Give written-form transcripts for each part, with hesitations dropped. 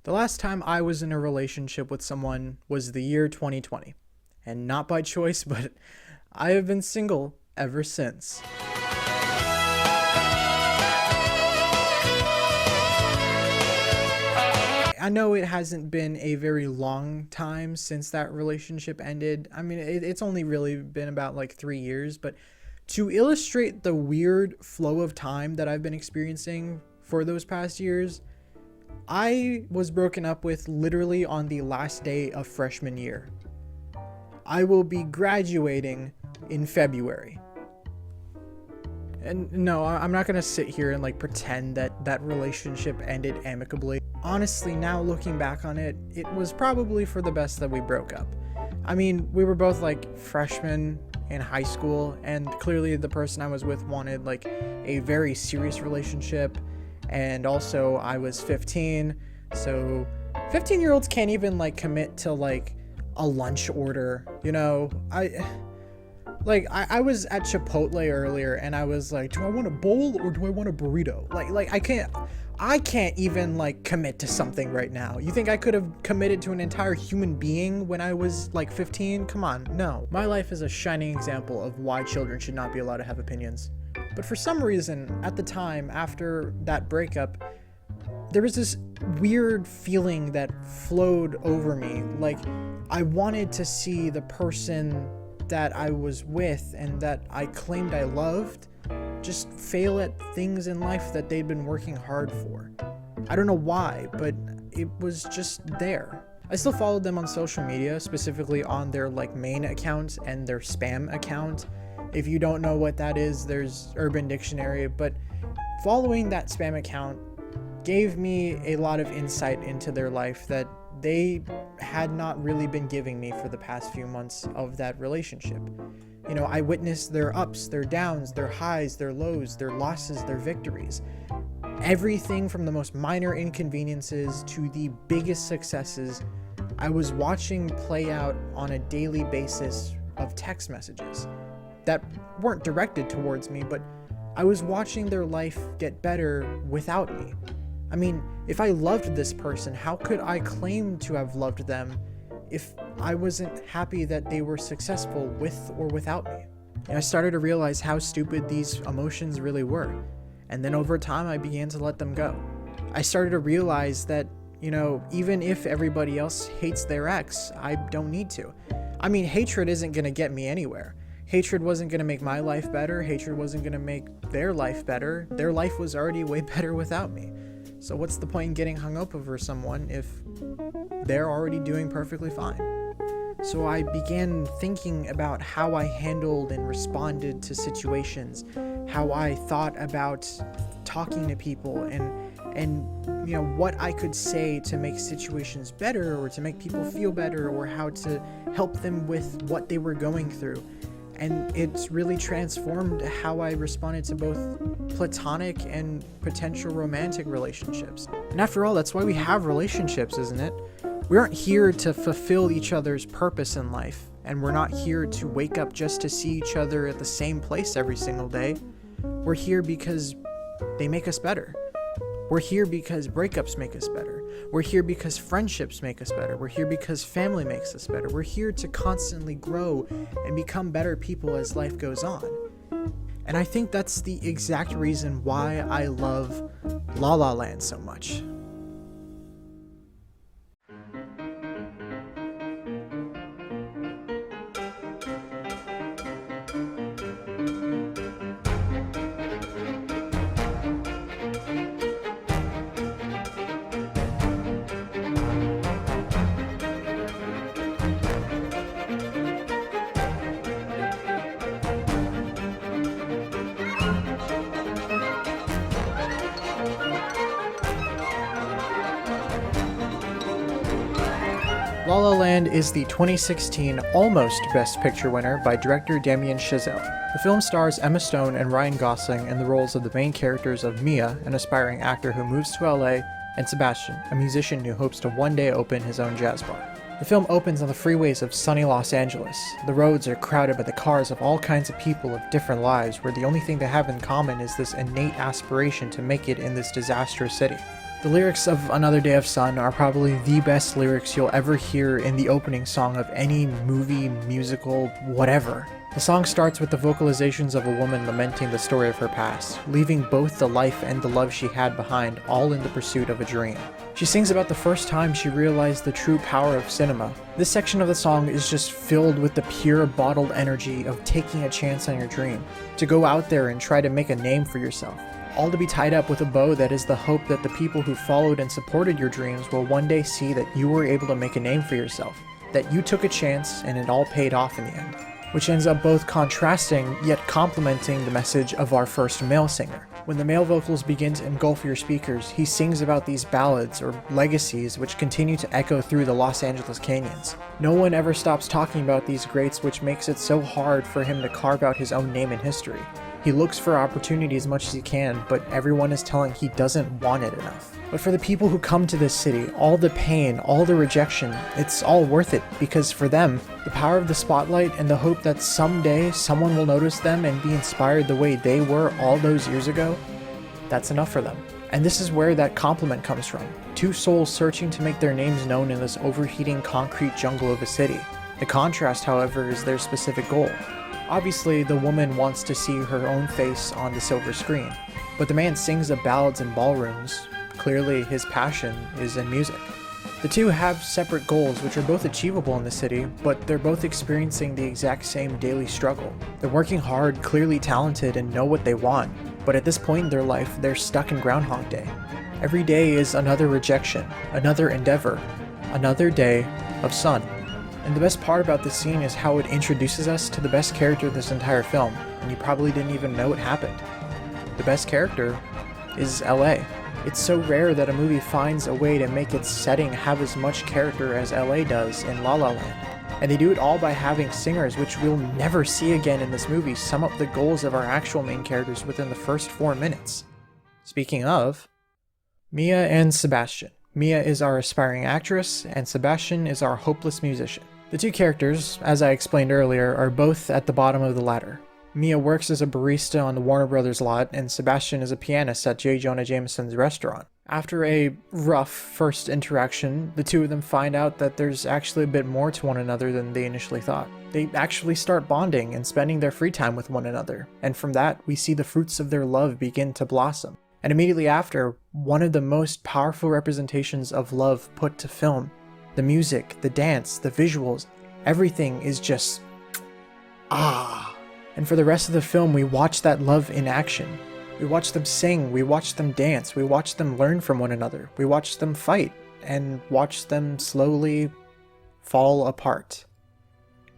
The last time I was in a relationship with someone was the year 2020. And not by choice, but I have been single ever since. I know it hasn't been a very long time since that relationship ended. I mean, it's only really been about like 3 years, but to illustrate the weird flow of time that I've been experiencing for those past years, I was broken up with literally on the last day of freshman year. I will be graduating in February. And no, I'm not gonna sit here and like pretend that that relationship ended amicably. Honestly, now looking back on it, it was probably for the best that we broke up. I mean, we were both like freshmen in high school, and clearly the person I was with wanted like a very serious relationship. And also I was 15, so 15-year-olds can't even like commit to like a lunch order, you know? I was at Chipotle earlier and I was like, do I want a bowl or do I want a burrito? Like I can't even like commit to something right now. You think I could have committed to an entire human being when I was like 15? Come on, no. My life is a shining example of why children should not be allowed to have opinions. But for some reason, at the time, after that breakup, there was this weird feeling that flowed over me. Like, I wanted to see the person that I was with and that I claimed I loved just fail at things in life that they'd been working hard for. I don't know why, but it was just there. I still followed them on social media, specifically on their like main account and their spam account. If you don't know what that is, there's Urban Dictionary, but following that spam account gave me a lot of insight into their life that they had not really been giving me for the past few months of that relationship. You know, I witnessed their ups, their downs, their highs, their lows, their losses, their victories. Everything from the most minor inconveniences to the biggest successes, I was watching play out on a daily basis of text messages that weren't directed towards me, but I was watching their life get better without me. I mean, if I loved this person, how could I claim to have loved them if I wasn't happy that they were successful with or without me? And I started to realize how stupid these emotions really were. And then over time, I began to let them go. I started to realize that, you know, even if everybody else hates their ex, I don't need to. I mean, hatred isn't gonna get me anywhere. Hatred wasn't gonna make my life better. Hatred wasn't gonna make their life better. Their life was already way better without me. So what's the point in getting hung up over someone if they're already doing perfectly fine? So I began thinking about how I handled and responded to situations, how I thought about talking to people, and you know, what I could say to make situations better or to make people feel better or how to help them with what they were going through. And it's really transformed how I responded to both platonic and potential romantic relationships. And after all, that's why we have relationships, isn't it? We aren't here to fulfill each other's purpose in life, and we're not here to wake up just to see each other at the same place every single day. We're here because they make us better. We're here because breakups make us better. We're here because friendships make us better. We're here because family makes us better. We're here to constantly grow and become better people as life goes on. And I think that's the exact reason why I love La La Land so much. La La Land is the 2016 almost Best Picture winner by director Damien Chazelle. The film stars Emma Stone and Ryan Gosling in the roles of the main characters of Mia, an aspiring actor who moves to LA, and Sebastian, a musician who hopes to one day open his own jazz bar. The film opens on the freeways of sunny Los Angeles. The roads are crowded by the cars of all kinds of people of different lives, where the only thing they have in common is this innate aspiration to make it in this disastrous city. The The lyrics of Another Day of Sun are probably the best lyrics you'll ever hear in the opening song of any movie, musical, whatever. The song starts with the vocalizations of a woman lamenting the story of her past, leaving both the life and the love she had behind, all in the pursuit of a dream. She sings about the first time she realized the true power of cinema. This section of the song is just filled with the pure bottled energy of taking a chance on your dream, to go out there and try to make a name for yourself. All to be tied up with a bow that is the hope that the people who followed and supported your dreams will one day see that you were able to make a name for yourself, that you took a chance and it all paid off in the end. Which ends up both contrasting yet complementing the message of our first male singer. When the male vocals begin to engulf your speakers, he sings about these ballads or legacies which continue to echo through the Los Angeles canyons. No one ever stops talking about these greats, which makes it so hard for him to carve out his own name in history. He looks for opportunity as much as he can, but everyone is telling he doesn't want it enough. But for the people who come to this city, all the pain, all the rejection, it's all worth it, because for them, the power of the spotlight and the hope that someday someone will notice them and be inspired the way they were all those years ago, that's enough for them. And this is where that compliment comes from. Two souls searching to make their names known in this overheating concrete jungle of a city. The contrast, however, is their specific goal. Obviously, the woman wants to see her own face on the silver screen, but the man sings of ballads in ballrooms. Clearly, his passion is in music. The two have separate goals which are both achievable in the city, but they're both experiencing the exact same daily struggle. They're working hard, clearly talented, and know what they want, but at this point in their life, they're stuck in Groundhog Day. Every day is another rejection, another endeavor, another day of sun. And the best part about this scene is how it introduces us to the best character of this entire film, and you probably didn't even know it happened. The best character is LA. It's so rare that a movie finds a way to make its setting have as much character as LA does in La La Land. And they do it all by having singers, which we'll never see again in this movie, sum up the goals of our actual main characters within the first 4 minutes. Speaking of, Mia and Sebastian. Mia is our aspiring actress, and Sebastian is our hopeless musician. The two characters, as I explained earlier, are both at the bottom of the ladder. Mia works as a barista on the Warner Brothers lot, and Sebastian is a pianist at J. Jonah Jameson's restaurant. After a rough first interaction, the two of them find out that there's actually a bit more to one another than they initially thought. They actually start bonding and spending their free time with one another, and from that, we see the fruits of their love begin to blossom. And immediately after, one of the most powerful representations of love put to film. The music, the dance, the visuals, everything is just And for the rest of the film, we watch that love in action. We watch them sing, we watch them dance, we watch them learn from one another, we watch them fight, and watch them slowly fall apart.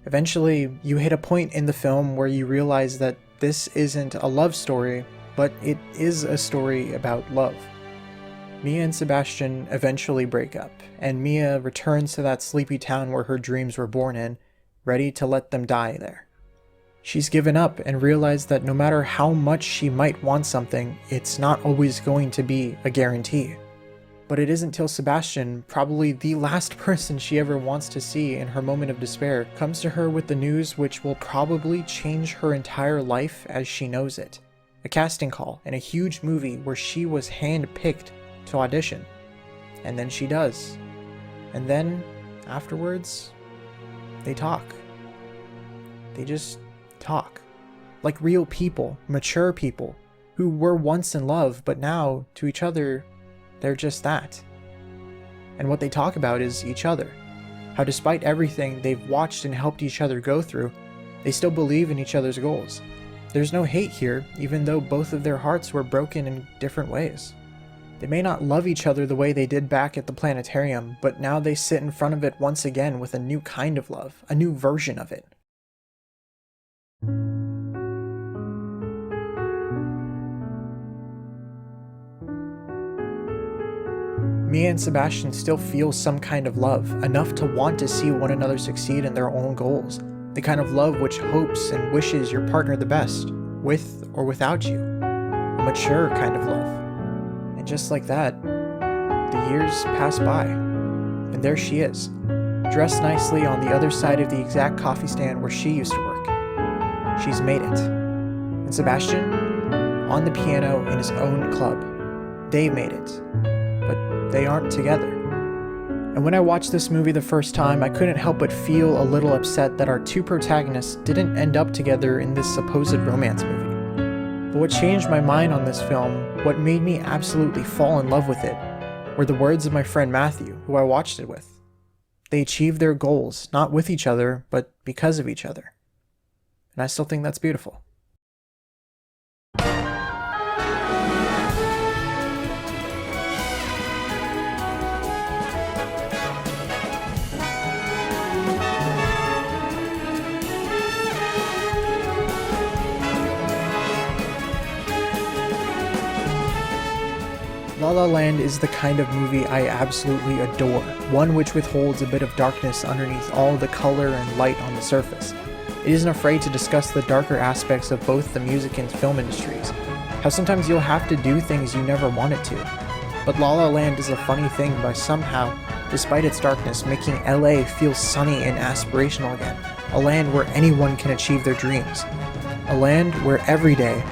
Eventually, you hit a point in the film where you realize that this isn't a love story, but it is a story about love. Mia and Sebastian eventually break up, and Mia returns to that sleepy town where her dreams were born in, ready to let them die there. She's given up and realized that no matter how much she might want something, it's not always going to be a guarantee. But it isn't till Sebastian, probably the last person she ever wants to see in her moment of despair, comes to her with the news which will probably change her entire life as she knows it. A casting call in a huge movie where she was hand-picked to audition. And then she does. And then, afterwards, they talk. They just talk. Like real people, mature people, who were once in love, but now, to each other, they're just that. And what they talk about is each other. How despite everything they've watched and helped each other go through, they still believe in each other's goals. There's no hate here, even though both of their hearts were broken in different ways. They may not love each other the way they did back at the planetarium, but now they sit in front of it once again with a new kind of love, a new version of it. Mia and Sebastian still feel some kind of love, enough to want to see one another succeed in their own goals. The kind of love which hopes and wishes your partner the best, with or without you. A mature kind of love. And just like that, the years pass by, and there she is, dressed nicely on the other side of the exact coffee stand where she used to work. She's made it. And Sebastian, on the piano in his own club. They made it. But they aren't together. And when I watched this movie the first time, I couldn't help but feel a little upset that our two protagonists didn't end up together in this supposed romance movie. But what changed my mind on this film, what made me absolutely fall in love with it, were the words of my friend Matthew, who I watched it with. They achieved their goals, not with each other, but because of each other. And I still think that's beautiful. La La Land is the kind of movie I absolutely adore, one which withholds a bit of darkness underneath all the color and light on the surface. It isn't afraid to discuss the darker aspects of both the music and film industries, how sometimes you'll have to do things you never wanted to. But La La Land is a funny thing by somehow, despite its darkness, making LA feel sunny and aspirational again, a land where anyone can achieve their dreams, a land where every day